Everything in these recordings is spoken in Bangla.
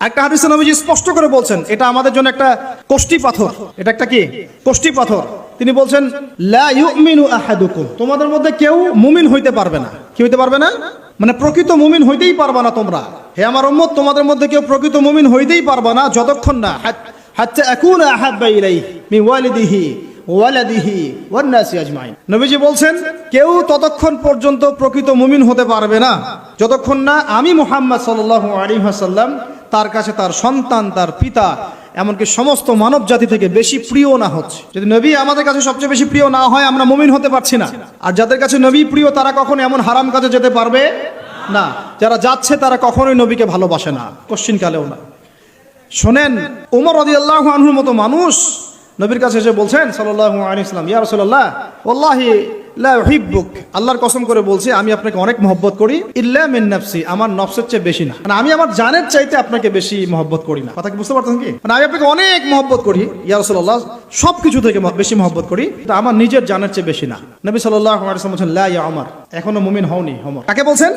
একটা হাদিসে নবীজি স্পষ্ট করে বলছেন, এটা আমাদের জন্য একটা কষ্টি পাথর। এটা একটা কি কষ্টি পাথর। তিনি বলছেন, লা ইউমিনু আহাদুকুম, তোমাদের মধ্যে কেউ মুমিন হইতে পারবে না। কি হইতে পারবে না? মানে প্রকৃত মুমিন হইতেই পারবে না তোমরা, হে আমার উম্মত, তোমাদের মধ্যে কেউ প্রকৃত মুমিন হইতেই পারবে না যতক্ষণ না হাত্তা আকুনা আহাব্বা ইলাইহি মিন ওয়ালিদিহি ওয়ালাদিহি ওয়ান নাসি আজমাইন। নবীজি বলছেন, কেউ ততক্ষণ পর্যন্ত প্রকৃত মুমিন হতে পারবে না যতক্ষণ না আমি মুহাম্মদ সাল্লাল্লাহু আলাইহি ওয়াসাল্লাম তার কাছে তার সন্তান, তার পিতা, এমনকি সমস্ত মানব জাতি থেকে বেশি প্রিয় না হচ্ছে। যদি নবী আমাদের কাছে সবচেয়ে বেশি প্রিয় না হয়, আমরা মুমিন হতে পারছি না। আর যাদের কাছে নবী প্রিয়, তারা কখনো এমন হারাম কাজে যেতে পারবে না। যারা যাচ্ছে তারা কখনোই নবীকে ভালোবাসে না, কোশ্চিন কালেও না। শোনেন, ওমর রাদিয়াল্লাহু আনহুর মতো মানুষ নবীর কাছে এসে বলছেন সাল্লাল্লাহু আলাইহি ওয়াসাল্লাম, ইয়া রাসূলুল্লাহ ওয়াল্লাহি লা উহিব্বুক, আল্লাহর কসম করে বলছি আমি আপনাকে অনেক মহব্বত করি, ইল্লা মিন নাফসি, আমার নফসের চেয়ে বেশি না। মানে আমি আমার জানের চাইতে আপনাকে বেশি মহব্বত করি না। কথা কি বুঝতে পারছেন কি? মানে আমি আপনাকে অনেক মহব্বত করি ইয়া রাসূলুল্লাহ, সবকিছু থেকে বেশি মহব্বত করি, কিন্তু আমার নিজের জানের চেয়ে বেশি না। নবী সাল্লাল্লাহু আলাইহি ওয়াসাল্লাম বলেন, লা ইয়া ওমর, এখনো মুমিন হওনি ওমর। কাকে বলছেন?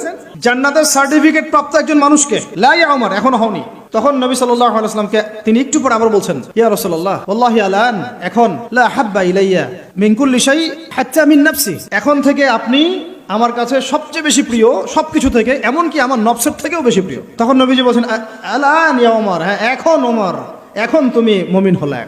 জান্নাতের সার্টিফিকেট প্রাপ্ত একজন মানুষকে। লা ইয়া ওমর, এখনো হওনি। তখন নবী সাল্লাল্লাহু আলাইহি ওয়াসাল্লামকে তিনি একটু পরে আবার বলছেন, ইয়া রাসূলুল্লাহ ওয়াল্লাহি আলান, এখন লা হাব্বা ইলাইয়া মিন কুল্লি শাই হাত্তা মিন নাফসি, এখন থেকে আপনি আমার কাছে সবচেয়ে বেশি প্রিয় সবকিছু থেকে, এমনকি আমার নফসের থেকেও বেশি প্রিয়। তখন নবীজি বলছেন, আলান ইয়া ওমর, হ্যাঁ এখন ওমর, এখন তুমি মুমিন হলে।